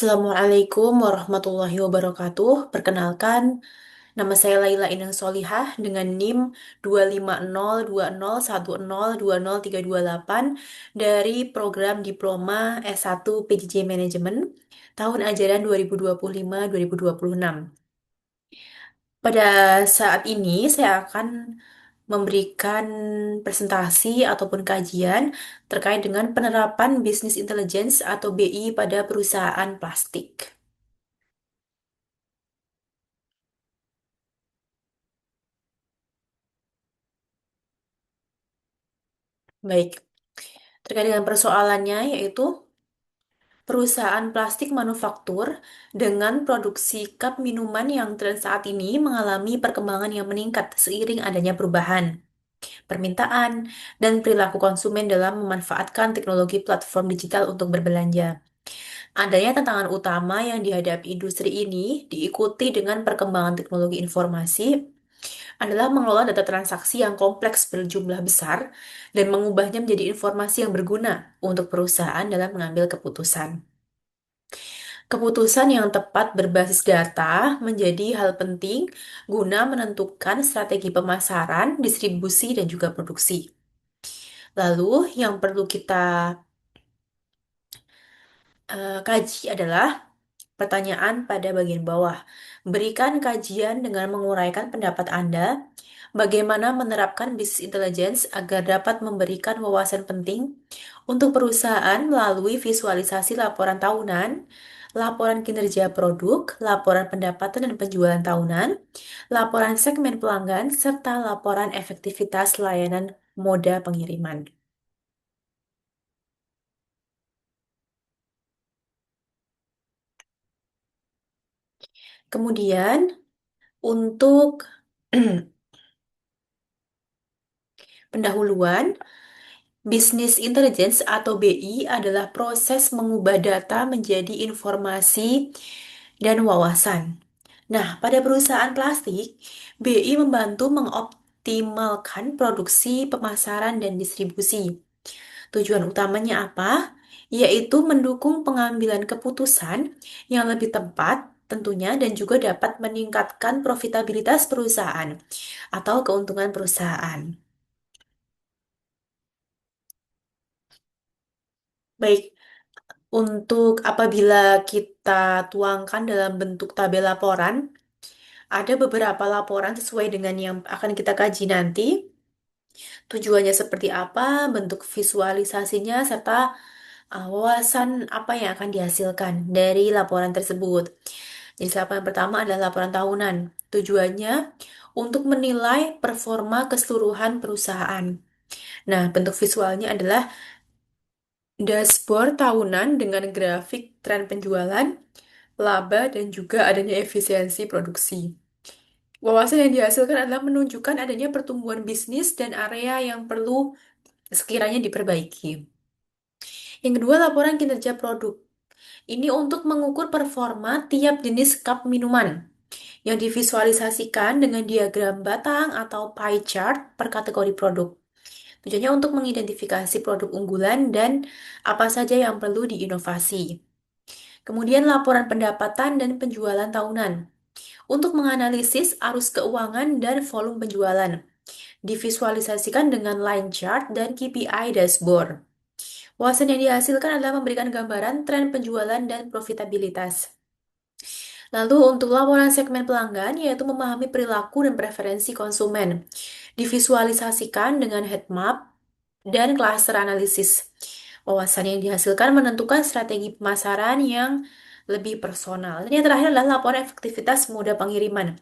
Assalamualaikum warahmatullahi wabarakatuh. Perkenalkan, nama saya Laila Inang Solihah dengan NIM 25020101038 dari program Diploma S1 PJJ Manajemen tahun ajaran 2025-2026. Pada saat ini saya akan memberikan presentasi ataupun kajian terkait dengan penerapan Business Intelligence atau BI pada perusahaan plastik. Baik, terkait dengan persoalannya yaitu perusahaan plastik manufaktur dengan produksi cup minuman yang tren saat ini mengalami perkembangan yang meningkat seiring adanya perubahan permintaan dan perilaku konsumen dalam memanfaatkan teknologi platform digital untuk berbelanja. Adanya tantangan utama yang dihadapi industri ini diikuti dengan perkembangan teknologi informasi adalah mengelola data transaksi yang kompleks berjumlah besar dan mengubahnya menjadi informasi yang berguna untuk perusahaan dalam mengambil keputusan. Keputusan yang tepat berbasis data menjadi hal penting guna menentukan strategi pemasaran, distribusi, dan juga produksi. Lalu, yang perlu kita kaji adalah pertanyaan pada bagian bawah. Berikan kajian dengan menguraikan pendapat Anda. Bagaimana menerapkan business intelligence agar dapat memberikan wawasan penting untuk perusahaan melalui visualisasi laporan tahunan, laporan kinerja produk, laporan pendapatan dan penjualan tahunan, laporan segmen pelanggan, serta laporan efektivitas layanan moda pengiriman. Kemudian, untuk pendahuluan, Business Intelligence atau BI adalah proses mengubah data menjadi informasi dan wawasan. Nah, pada perusahaan plastik, BI membantu mengoptimalkan produksi, pemasaran, dan distribusi. Tujuan utamanya apa? Yaitu mendukung pengambilan keputusan yang lebih tepat tentunya dan juga dapat meningkatkan profitabilitas perusahaan atau keuntungan perusahaan. Baik, untuk apabila kita tuangkan dalam bentuk tabel laporan, ada beberapa laporan sesuai dengan yang akan kita kaji nanti. Tujuannya seperti apa, bentuk visualisasinya, serta wawasan apa yang akan dihasilkan dari laporan tersebut. Jadi, laporan pertama adalah laporan tahunan. Tujuannya untuk menilai performa keseluruhan perusahaan. Nah, bentuk visualnya adalah dashboard tahunan dengan grafik tren penjualan, laba, dan juga adanya efisiensi produksi. Wawasan yang dihasilkan adalah menunjukkan adanya pertumbuhan bisnis dan area yang perlu sekiranya diperbaiki. Yang kedua, laporan kinerja produk. Ini untuk mengukur performa tiap jenis cup minuman yang divisualisasikan dengan diagram batang atau pie chart per kategori produk. Tujuannya untuk mengidentifikasi produk unggulan dan apa saja yang perlu diinovasi. Kemudian laporan pendapatan dan penjualan tahunan untuk menganalisis arus keuangan dan volume penjualan. Divisualisasikan dengan line chart dan KPI dashboard. Wawasan yang dihasilkan adalah memberikan gambaran tren penjualan dan profitabilitas. Lalu untuk laporan segmen pelanggan, yaitu memahami perilaku dan preferensi konsumen. Divisualisasikan dengan heat map dan cluster analisis. Wawasan yang dihasilkan menentukan strategi pemasaran yang lebih personal. Dan yang terakhir adalah laporan efektivitas moda pengiriman.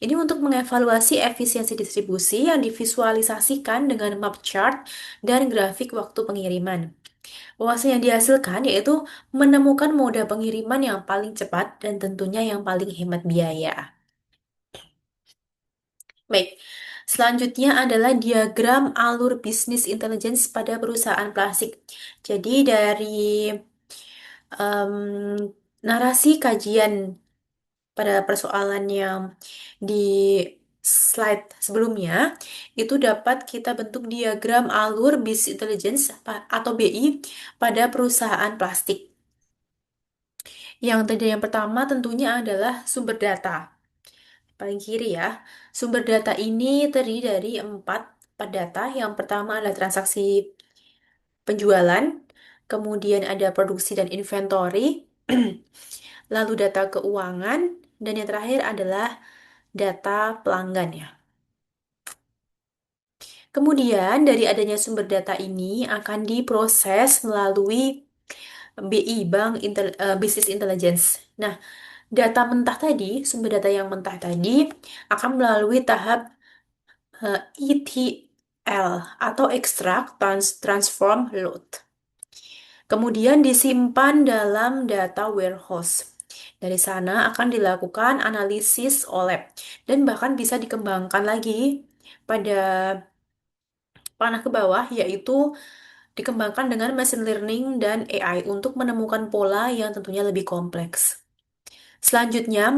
Ini untuk mengevaluasi efisiensi distribusi yang divisualisasikan dengan map chart dan grafik waktu pengiriman. Wawasan yang dihasilkan yaitu menemukan moda pengiriman yang paling cepat dan tentunya yang paling hemat biaya. Baik, selanjutnya adalah diagram alur bisnis intelligence pada perusahaan plastik. Jadi dari narasi kajian pada persoalan yang di slide sebelumnya, itu dapat kita bentuk diagram alur business intelligence atau BI pada perusahaan plastik. Yang pertama tentunya adalah sumber data. Paling kiri ya. Sumber data ini terdiri dari empat data. Yang pertama adalah transaksi penjualan, kemudian ada produksi dan inventory, lalu data keuangan, dan yang terakhir adalah data pelanggan ya. Kemudian dari adanya sumber data ini akan diproses melalui BI, Business Intelligence. Nah, data mentah tadi, sumber data yang mentah tadi akan melalui tahap ETL atau Extract, Transform, Load. Kemudian disimpan dalam data warehouse. Dari sana akan dilakukan analisis oleh dan bahkan bisa dikembangkan lagi pada panah ke bawah, yaitu dikembangkan dengan machine learning dan AI untuk menemukan pola yang tentunya lebih kompleks. Selanjutnya,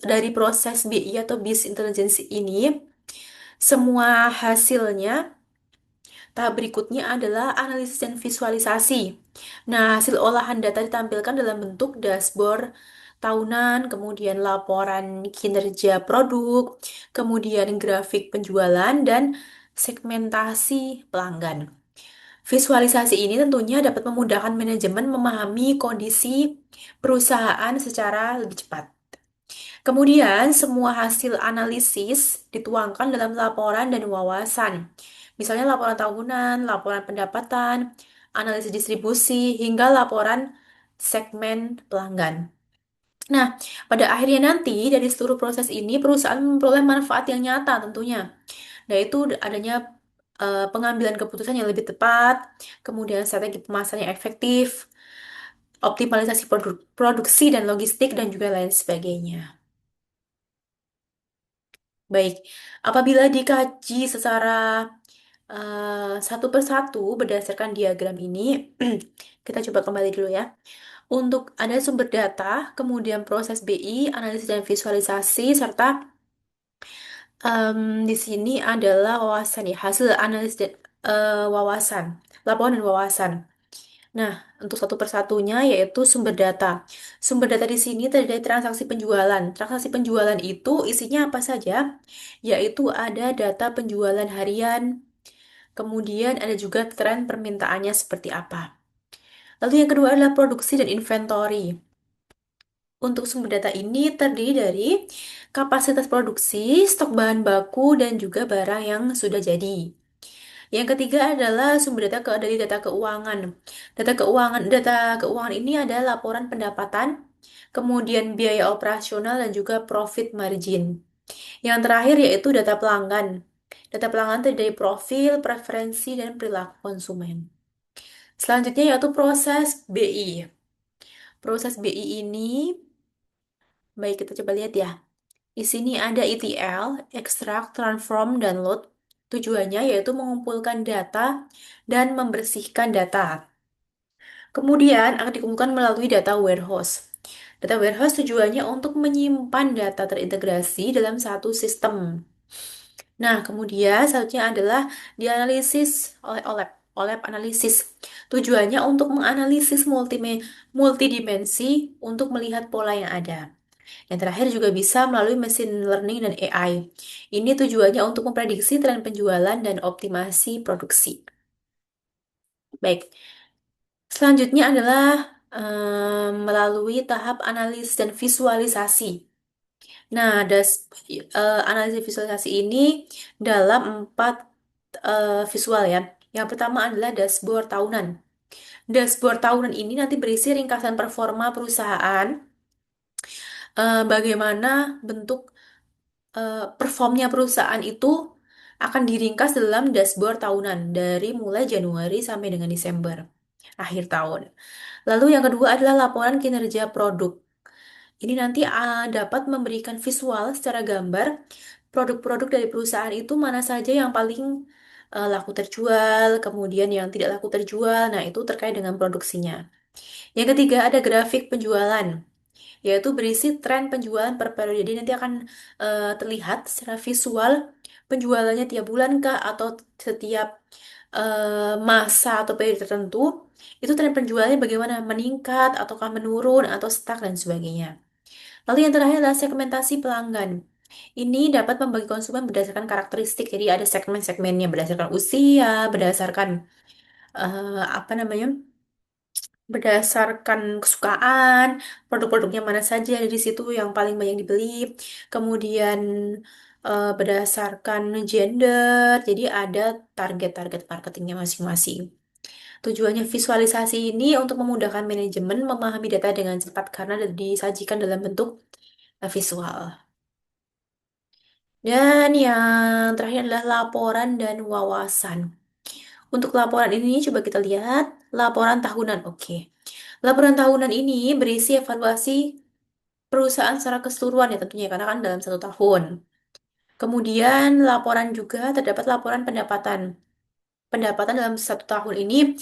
dari proses BI atau Business Intelligence ini, semua hasilnya, tahap berikutnya adalah analisis dan visualisasi. Nah, hasil olahan data ditampilkan dalam bentuk dashboard tahunan, kemudian laporan kinerja produk, kemudian grafik penjualan, dan segmentasi pelanggan. Visualisasi ini tentunya dapat memudahkan manajemen memahami kondisi perusahaan secara lebih cepat. Kemudian, semua hasil analisis dituangkan dalam laporan dan wawasan. Misalnya laporan tahunan, laporan pendapatan, analisis distribusi, hingga laporan segmen pelanggan. Nah, pada akhirnya nanti dari seluruh proses ini perusahaan memperoleh manfaat yang nyata tentunya. Yaitu adanya pengambilan keputusan yang lebih tepat, kemudian strategi pemasaran yang efektif, optimalisasi produksi dan logistik, dan juga lain sebagainya. Baik, apabila dikaji secara satu persatu berdasarkan diagram ini, kita coba kembali dulu ya. Untuk ada sumber data, kemudian proses BI, analisis dan visualisasi, serta di sini adalah wawasan ya, hasil analisis dan wawasan, laporan dan wawasan. Nah, untuk satu persatunya yaitu sumber data. Sumber data di sini terdiri dari transaksi penjualan. Transaksi penjualan itu isinya apa saja? Yaitu ada data penjualan harian, kemudian ada juga tren permintaannya seperti apa. Lalu yang kedua adalah produksi dan inventory. Untuk sumber data ini terdiri dari kapasitas produksi, stok bahan baku, dan juga barang yang sudah jadi. Yang ketiga adalah sumber data dari data keuangan. Data keuangan ini adalah laporan pendapatan, kemudian biaya operasional dan juga profit margin. Yang terakhir yaitu data pelanggan. Data pelanggan terdiri dari profil, preferensi, dan perilaku konsumen. Selanjutnya yaitu proses BI. Proses BI ini, baik kita coba lihat ya. Di sini ada ETL, Extract, Transform, dan Load. Tujuannya yaitu mengumpulkan data dan membersihkan data. Kemudian akan dikumpulkan melalui data warehouse. Data warehouse tujuannya untuk menyimpan data terintegrasi dalam satu sistem. Nah, kemudian selanjutnya adalah dianalisis oleh OLAP. OLAP analisis. Tujuannya untuk menganalisis multidimensi untuk melihat pola yang ada. Yang terakhir juga bisa melalui machine learning dan AI. Ini tujuannya untuk memprediksi tren penjualan dan optimasi produksi. Baik, selanjutnya adalah melalui tahap analisis dan visualisasi. Nah, analisis visualisasi ini dalam empat visual ya. Yang pertama adalah dashboard tahunan. Dashboard tahunan ini nanti berisi ringkasan performa perusahaan, bagaimana bentuk performnya perusahaan itu akan diringkas dalam dashboard tahunan dari mulai Januari sampai dengan Desember akhir tahun. Lalu yang kedua adalah laporan kinerja produk. Ini nanti dapat memberikan visual secara gambar produk-produk dari perusahaan itu mana saja yang paling laku terjual, kemudian yang tidak laku terjual. Nah, itu terkait dengan produksinya. Yang ketiga ada grafik penjualan, yaitu berisi tren penjualan per periode. Jadi nanti akan terlihat secara visual penjualannya tiap bulan kah atau setiap masa atau periode tertentu. itu tren penjualannya bagaimana, meningkat, ataukah menurun, atau stuck, dan sebagainya. Lalu yang terakhir adalah segmentasi pelanggan. Ini dapat membagi konsumen berdasarkan karakteristik, jadi ada segmen-segmennya berdasarkan usia, berdasarkan apa namanya, berdasarkan kesukaan, produk-produknya mana saja ada di situ yang paling banyak dibeli, kemudian berdasarkan gender, jadi ada target-target marketingnya masing-masing. Tujuannya visualisasi ini untuk memudahkan manajemen memahami data dengan cepat karena disajikan dalam bentuk visual. Dan yang terakhir adalah laporan dan wawasan. Untuk laporan ini coba kita lihat laporan tahunan. Oke. Laporan tahunan ini berisi evaluasi perusahaan secara keseluruhan ya tentunya karena kan dalam 1 tahun. Kemudian laporan juga terdapat laporan pendapatan. Pendapatan dalam 1 tahun ini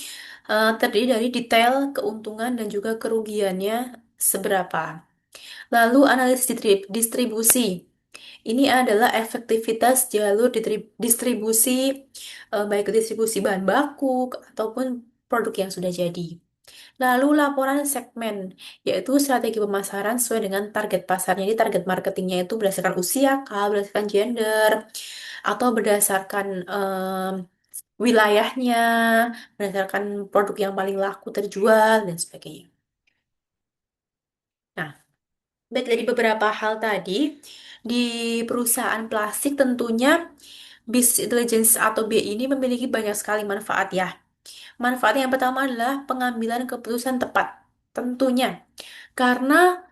terdiri dari detail keuntungan dan juga kerugiannya seberapa. Lalu analisis distribusi. Ini adalah efektivitas jalur distribusi, baik distribusi bahan baku ataupun produk yang sudah jadi. Lalu laporan segmen, yaitu strategi pemasaran sesuai dengan target pasarnya. Jadi target marketingnya itu berdasarkan usia, kah, berdasarkan gender, atau berdasarkan wilayahnya, berdasarkan produk yang paling laku terjual, dan sebagainya. Nah, baik dari beberapa hal tadi, di perusahaan plastik tentunya Business Intelligence atau BI ini memiliki banyak sekali manfaat ya. Manfaat yang pertama adalah pengambilan keputusan tepat. Tentunya, karena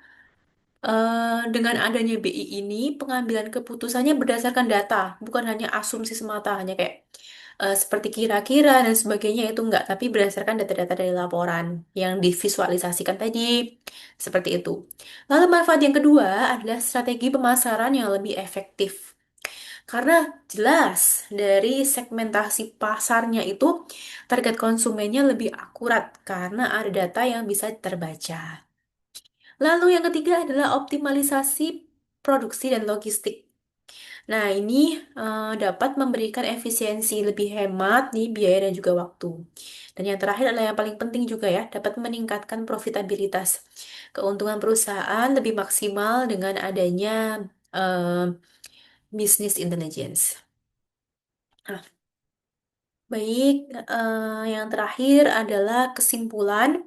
dengan adanya BI ini, pengambilan keputusannya berdasarkan data, bukan hanya asumsi semata, hanya kayak seperti kira-kira dan sebagainya itu enggak, tapi berdasarkan data-data dari laporan yang divisualisasikan tadi, seperti itu. Lalu manfaat yang kedua adalah strategi pemasaran yang lebih efektif. Karena jelas dari segmentasi pasarnya itu target konsumennya lebih akurat karena ada data yang bisa terbaca. Lalu yang ketiga adalah optimalisasi produksi dan logistik. Nah, ini dapat memberikan efisiensi lebih hemat di biaya dan juga waktu. Dan yang terakhir adalah yang paling penting juga ya, dapat meningkatkan profitabilitas. Keuntungan perusahaan lebih maksimal dengan adanya eh, business intelligence. Nah, baik, yang terakhir adalah kesimpulan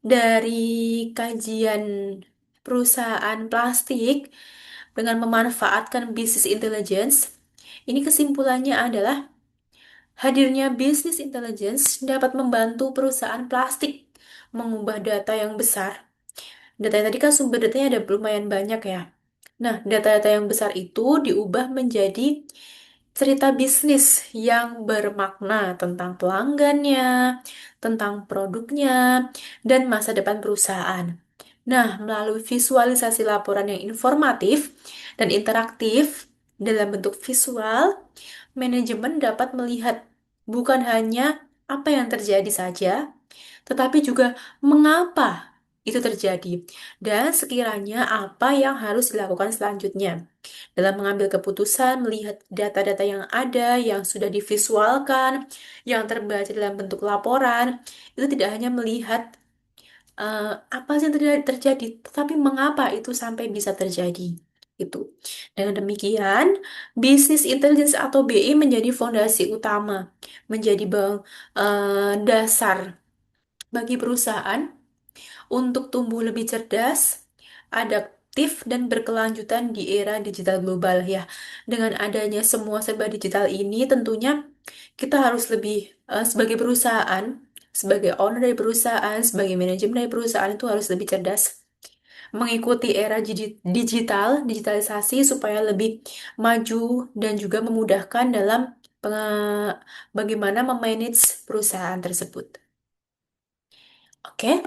dari kajian perusahaan plastik dengan memanfaatkan business intelligence. Ini kesimpulannya adalah hadirnya business intelligence dapat membantu perusahaan plastik mengubah data yang besar. Data yang tadi kan sumber datanya ada lumayan banyak ya. Nah, data-data yang besar itu diubah menjadi cerita bisnis yang bermakna tentang pelanggannya, tentang produknya, dan masa depan perusahaan. Nah, melalui visualisasi laporan yang informatif dan interaktif dalam bentuk visual, manajemen dapat melihat bukan hanya apa yang terjadi saja, tetapi juga mengapa itu terjadi dan sekiranya apa yang harus dilakukan selanjutnya. Dalam mengambil keputusan, melihat data-data yang ada, yang sudah divisualkan, yang terbaca dalam bentuk laporan, itu tidak hanya melihat apa sih yang terjadi, tetapi mengapa itu sampai bisa terjadi. Itu. Dengan demikian, bisnis intelligence atau BI menjadi fondasi utama, menjadi dasar bagi perusahaan untuk tumbuh lebih cerdas, adaptif, dan berkelanjutan di era digital global ya. Dengan adanya semua serba digital ini, tentunya kita harus lebih sebagai perusahaan, sebagai owner dari perusahaan, sebagai manajemen dari perusahaan itu harus lebih cerdas mengikuti era digitalisasi supaya lebih maju dan juga memudahkan dalam bagaimana memanage perusahaan tersebut. Oke.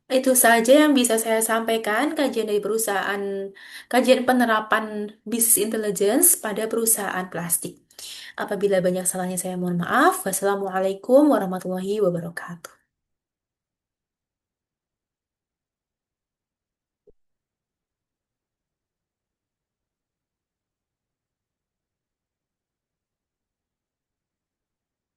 Itu saja yang bisa saya sampaikan kajian dari perusahaan, kajian penerapan business intelligence pada perusahaan plastik. Apabila banyak salahnya saya mohon maaf. Wassalamualaikum warahmatullahi wabarakatuh.